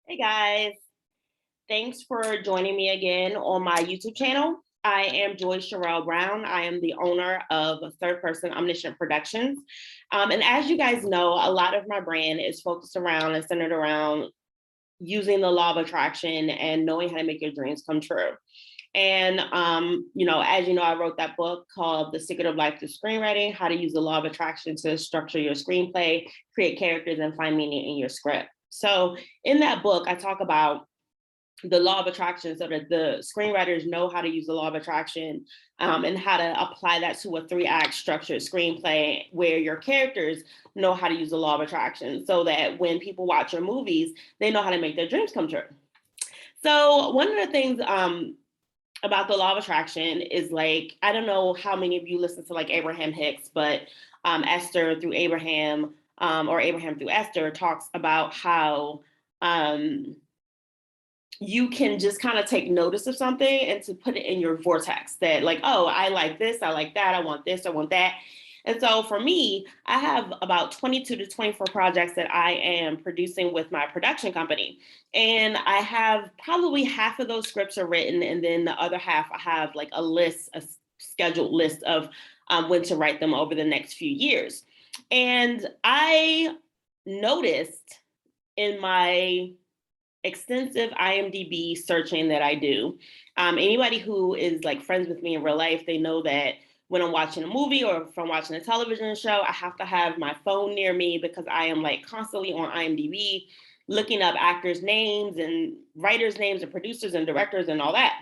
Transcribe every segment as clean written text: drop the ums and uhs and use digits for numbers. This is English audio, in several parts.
Hey guys, thanks for joining me again on my YouTube channel. I am Cheriel Brown. I am the owner of Third Person Omniscient Productions. And as you guys know, a lot of my brand is focused around and centered around using the law of attraction and knowing how to make your dreams come true. And as you know, I wrote that book called The Secret of Life Through Screenwriting: How to Use the Law of Attraction to Structure Your Screenplay, Create Characters, and Find Meaning in Your Script. So in that book, I talk about the law of attraction so that the screenwriters know how to use the law of attraction, and how to apply that to a three-act structured screenplay where your characters know how to use the law of attraction so that when people watch your movies, they know how to make their dreams come true. So one of the things about the law of attraction is, like, I don't know how many of you listen to like Abraham Hicks, but Esther through Abraham, or Abraham through Esther, talks about how you can just kind of take notice of something and to put it in your vortex that, like, oh, I like this, I like that, I want this, I want that. And so for me, I have about 22 to 24 projects that I am producing with my production company. And I have probably half of those scripts are written. And then the other half, I have like a scheduled list of when to write them over the next few years. And I noticed in my extensive IMDb searching that I do. Anybody who is like friends with me in real life, they know that when I'm watching a movie or if I'm watching a television show, I have to have my phone near me because I am like constantly on IMDb looking up actors' names and writers' names and producers and directors and all that.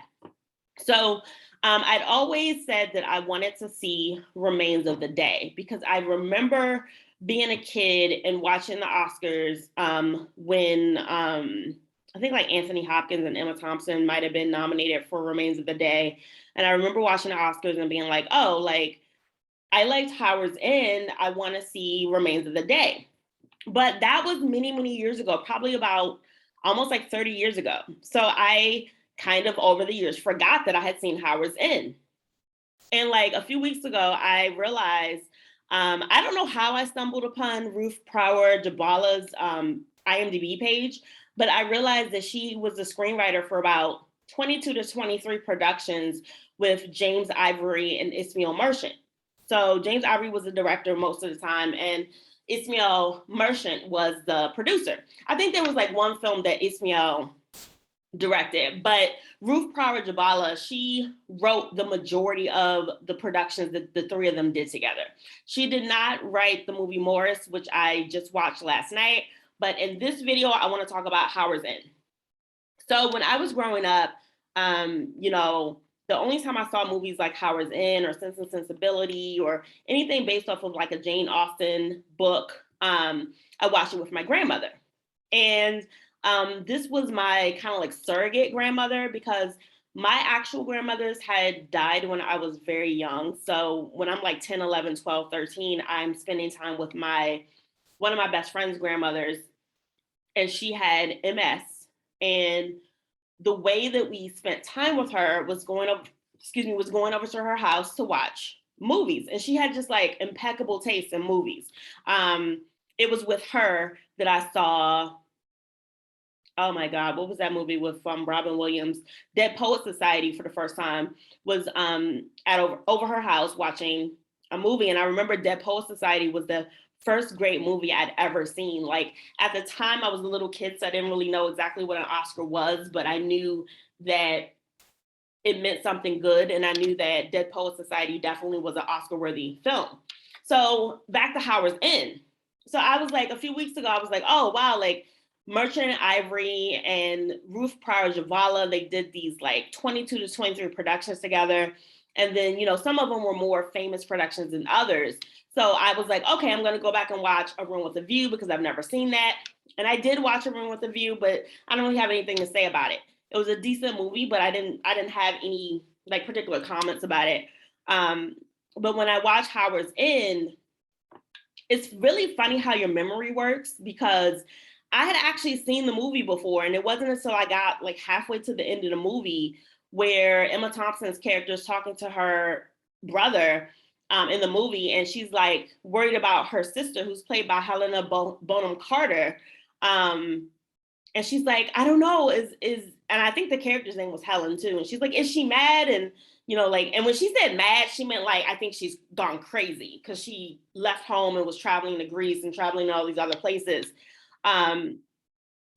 So I'd always said that I wanted to see Remains of the Day because I remember being a kid and watching the Oscars when I think like Anthony Hopkins and Emma Thompson might have been nominated for Remains of the Day. And I remember watching the Oscars and being like, oh, like, I liked Howard's End. I want to see Remains of the Day. But that was many, many years ago, probably about almost like 30 years ago. So I kind of over the years forgot that I had seen Howard's End. And like a few weeks ago, I realized, I don't know how I stumbled upon Ruth Prower Jabala's IMDb page, but I realized that she was a screenwriter for about 22 to 23 productions with James Ivory and Ismail Merchant. So James Ivory was the director most of the time, and Ismail Merchant was the producer. I think there was like one film that Ismail directed, but Ruth Prower Jabala, she wrote the majority of the productions that the three of them did together. She did not write the movie Morris, which I just watched last night, but in this video, I want to talk about Howard's End. So when I was growing up, the only time I saw movies like Howard's End or Sense and Sensibility or anything based off of like a Jane Austen book, I watched it with my grandmother. And this was my kind of like surrogate grandmother because my actual grandmothers had died when I was very young. So when I'm like 10, 11, 12, 13, I'm spending time with one of my best friend's grandmothers, and she had MS. And the way that we spent time with her was going over to her house to watch movies. And she had just like impeccable taste in movies. It was with her that I saw, oh my God, what was that movie with Robin Williams? Dead Poet Society for the first time. Was at over her house watching a movie. And I remember Dead Poet Society was the first great movie I'd ever seen. Like at the time I was a little kid, so I didn't really know exactly what an Oscar was, but I knew that it meant something good. And I knew that Dead Poet Society definitely was an Oscar worthy film. So back to Howard's End. So I was like, a few weeks ago, I was like, oh wow, like Merchant Ivory and Ruth Prower Jabala, they did these like 22 to 23 productions together. And then, some of them were more famous productions than others. So I was like, okay, I'm going to go back and watch A Room with a View because I've never seen that. And I did watch A Room with a View, but I don't really have anything to say about it. It was a decent movie, but I didn't have any like particular comments about it. But when I watched Howard's End, it's really funny how your memory works because I had actually seen the movie before, and it wasn't until I got like halfway to the end of the movie where Emma Thompson's character is talking to her brother in the movie, and she's like worried about her sister, who's played by Helena Bonham Carter. and she's like, I don't know, and I think the character's name was Helen too. And she's like, is she mad? And, like, and when she said mad, she meant like, I think she's gone crazy because she left home and was traveling to Greece and traveling to all these other places. And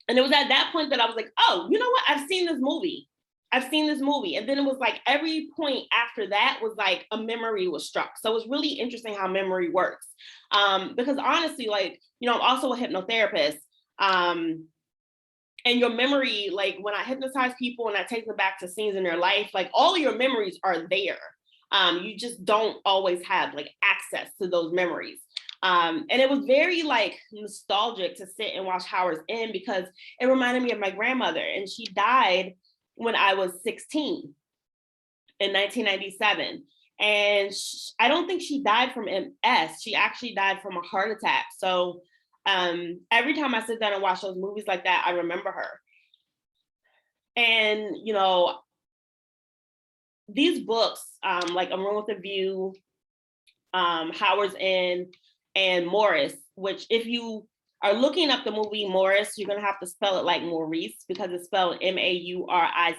it was at that point that I was like, oh, you know what? I've seen this movie. And then it was like every point after that was like a memory was struck. So it was really interesting how memory works. Because honestly, like, I'm also a hypnotherapist. And your memory, like when I hypnotize people and I take them back to scenes in their life, like all of your memories are there. You just don't always have like access to those memories. And it was very like nostalgic to sit and watch Howard's End because it reminded me of my grandmother, and she died when I was 16 in 1997. And I don't think she died from MS. She actually died from a heart attack. So every time I sit down and watch those movies like that, I remember her. And, these books, like A Room with a View, Howard's End, and Morris, which if you are looking up the movie Morris, you're going to have to spell it like Maurice because it's spelled Maurice.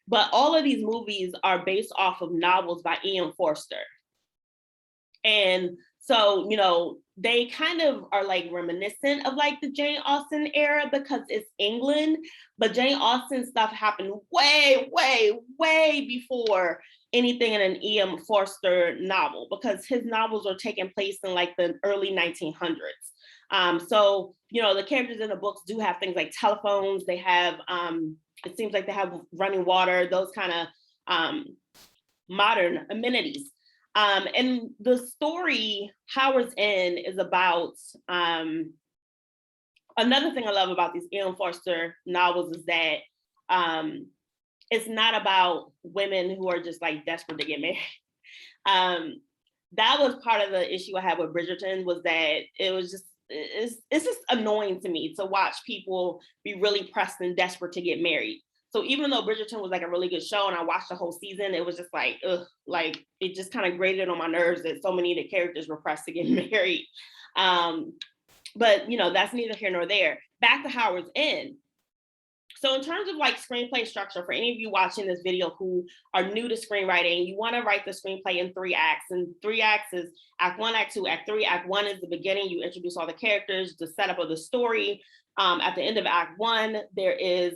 But all of these movies are based off of novels by Ian Forster. And so, they kind of are like reminiscent of like the Jane Austen era because it's England, but Jane Austen stuff happened way, way, way before anything in an Ian Forster novel because his novels are taking place in like the early 1900s. So, the characters in the books do have things like telephones. They have, it seems like they have running water, those kind of modern amenities. And the story, Howard's End, is about, another thing I love about these Ian Forster novels is that it's not about women who are just like desperate to get married. That was part of the issue I had with Bridgerton, was that it's just annoying to me to watch people be really pressed and desperate to get married. So even though Bridgerton was like a really good show and I watched the whole season, it was just like, ugh, like it just kind of grated on my nerves that so many of the characters were pressed to get married. But that's neither here nor there. Back to Howard's End. So in terms of like screenplay structure, for any of you watching this video who are new to screenwriting, you want to write the screenplay in 3 acts. And 3 acts is Act 1, Act 2, Act 3. Act 1 is the beginning. You introduce all the characters, the setup of the story. At the end of Act 1, there is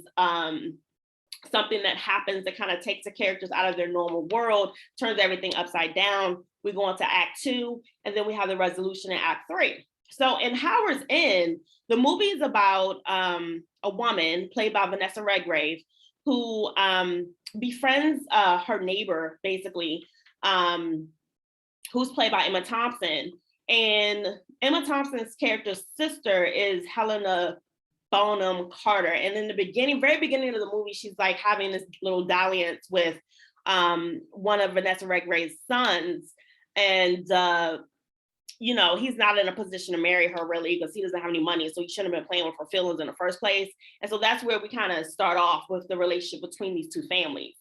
something that happens that kind of takes the characters out of their normal world, turns everything upside down. We go on to Act 2, and then we have the resolution in Act 3. So in Howard's End, the movie is about a woman played by Vanessa Redgrave who befriends her neighbor, basically, who's played by Emma Thompson. And Emma Thompson's character's sister is Helena Bonham Carter. And in the beginning, very beginning of the movie, she's like having this little dalliance with one of Vanessa Redgrave's sons. And, he's not in a position to marry her really because he doesn't have any money. So he shouldn't have been playing with her feelings in the first place. And so that's where we kind of start off with the relationship between these two families.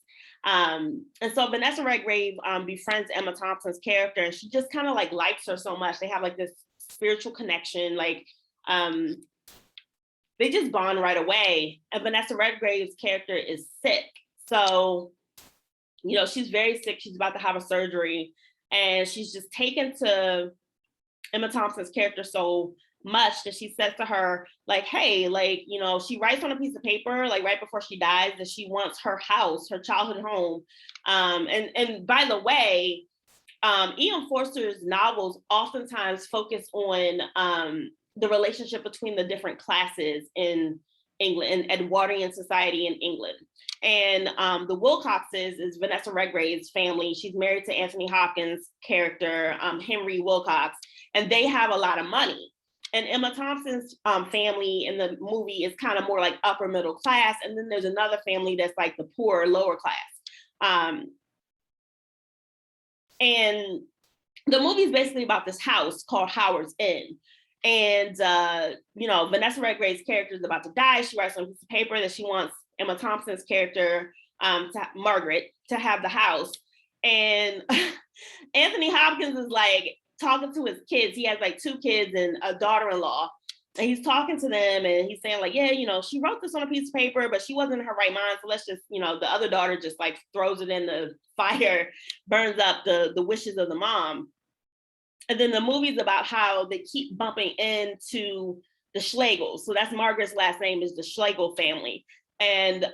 And so Vanessa Redgrave befriends Emma Thompson's character, and she just kind of like likes her so much. They have like this spiritual connection, like they just bond right away. And Vanessa Redgrave's character is sick. So, she's very sick. She's about to have a surgery, and she's just taken to Emma Thompson's character so much that she says to her, like, hey, like, she writes on a piece of paper, like right before she dies, that she wants her house, her childhood home. And by the way, Ian Forster's novels oftentimes focus on the relationship between the different classes in England, in Edwardian society in England. And the Wilcoxes is Vanessa Redgrave's family. She's married to Anthony Hopkins' character, Henry Wilcox, and they have a lot of money. And Emma Thompson's family in the movie is kind of more like upper middle class. And then there's another family that's like the poor, lower class. And the movie is basically about this house called Howard's End. And, Vanessa Redgrave's character is about to die. She writes on a piece of paper that she wants Emma Thompson's character, Margaret, to have the house. And Anthony Hopkins is like talking to his kids. He has like 2 kids and a daughter-in-law, And he's talking to them and he's saying like, yeah, she wrote this on a piece of paper, but she wasn't in her right mind. So let's just, the other daughter just like throws it in the fire, burns up the wishes of the mom. And then the movie's about how they keep bumping into the Schlegels. So that's Margaret's last name, is the Schlegel family. And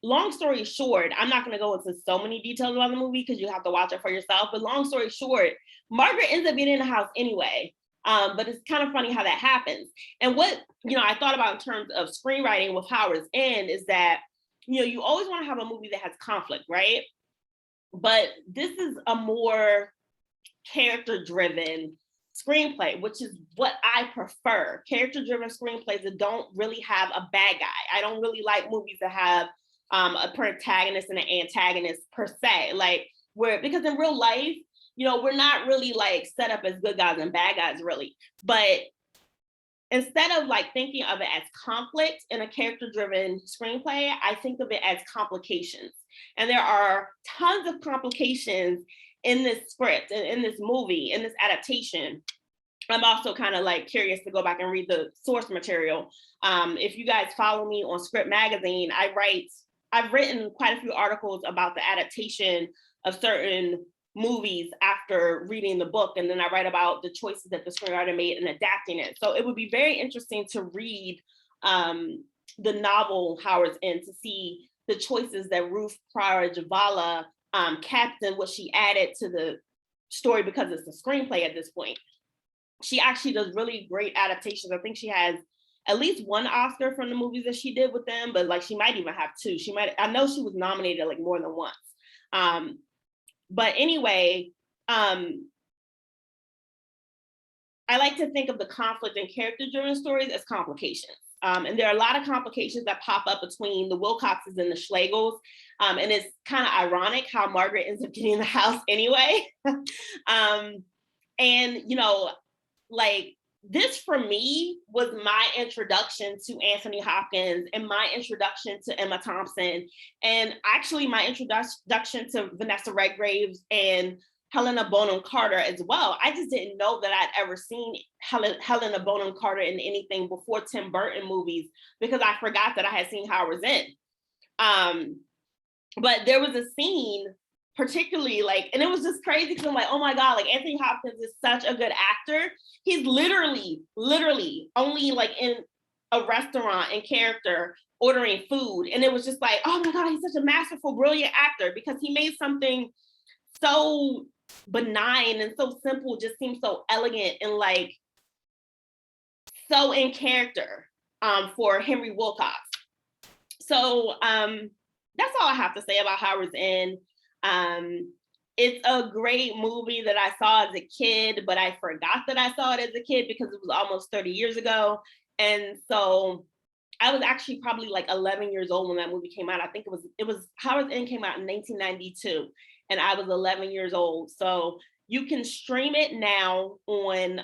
long story short, I'm not going to go into so many details about the movie because you have to watch it for yourself. But long story short, Margaret ends up being in the house anyway. But it's kind of funny how that happens. And what, I thought about in terms of screenwriting with Howard's End is that, you always want to have a movie that has conflict, right? But this is a more character-driven screenplay, which is what I prefer. Character-driven screenplays that don't really have a bad guy. I don't really like movies that have a protagonist and an antagonist per se. Like, because in real life, we're not really like set up as good guys and bad guys, really. But instead of like thinking of it as conflict in a character-driven screenplay, I think of it as complications. And there are tons of complications in this script and in this movie, in this adaptation. I'm also kind of like curious to go back and read the source material. If you guys follow me on Script Magazine, I've written quite a few articles about the adaptation of certain movies after reading the book, and then I write about the choices that the screenwriter made in adapting it. So it would be very interesting to read the novel Howard's End to see the choices that Ruth Pryor Javala kept and what she added to the story, because it's a screenplay at this point. She actually does really great adaptations. I think she has at least one Oscar from the movies that she did with them, but like she might even have two. I know she was nominated like more than once. But anyway, I like to think of the conflict in character-driven stories as complications. And there are a lot of complications that pop up between the Wilcoxes and the Schlegels. And it's kind of ironic how Margaret ends up getting in the house anyway. And, like, this for me was my introduction to Anthony Hopkins and my introduction to Emma Thompson, and actually my introduction to Vanessa Redgrave and Helena Bonham Carter as well. I just didn't know that I'd ever seen Helena Bonham Carter in anything before Tim Burton movies, because I forgot that I had seen Howard's End. But there was a scene particularly like, and it was just crazy because I'm like, oh my God, like Anthony Hopkins is such a good actor. He's literally only like in a restaurant in character ordering food. And it was just like, oh my God, he's such a masterful, brilliant actor, because he made something so benign and so simple just seem so elegant and like so in character for Henry Wilcox. So that's all I have to say about Howard's End. It's a great movie that I saw as a kid, but I forgot that I saw it as a kid because it was almost 30 years ago. And so I was actually probably like 11 years old when that movie came out. I think it was Howard's End came out in 1992 and I was 11 years old. So you can stream it now on,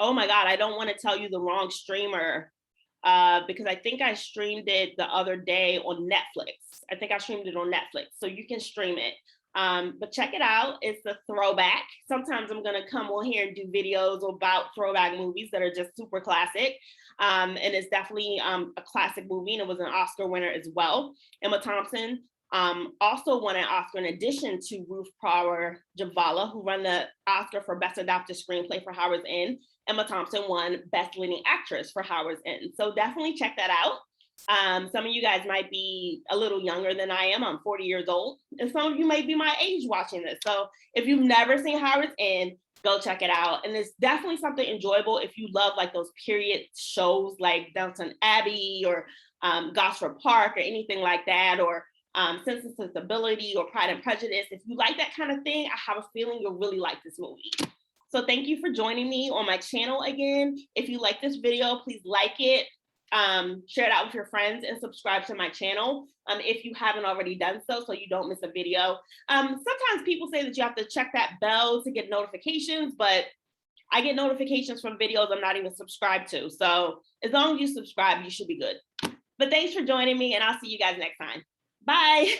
oh my God, I don't want to tell you the wrong streamer. Because I think I streamed it the other day on Netflix. I think I streamed it on Netflix, so you can stream it. But check it out. It's a throwback. Sometimes I'm going to come on here and do videos about throwback movies that are just super classic. And it's definitely a classic movie, and it was an Oscar winner as well. Emma Thompson also won an Oscar in addition to Ruth Pryor Javala, who won the Oscar for Best Adapted Screenplay for Howard's End. Emma Thompson won Best Leading Actress for Howard's End. So definitely check that out. Some of you guys might be a little younger than I am. I'm 40 years old. And some of you might be my age watching this. So if you've never seen Howard's End, go check it out. And it's definitely something enjoyable if you love like those period shows like Downton Abbey or Gosford Park or anything like that, or Sense and Sensibility or Pride and Prejudice. If you like that kind of thing, I have a feeling you'll really like this movie. So thank you for joining me on my channel again. If you like this video, please like it, share it out with your friends, and subscribe to my channel if you haven't already done so you don't miss a video. Sometimes people say that you have to check that bell to get notifications, but I get notifications from videos I'm not even subscribed to. So as long as you subscribe, you should be good. But thanks for joining me, and I'll see you guys next time. Bye.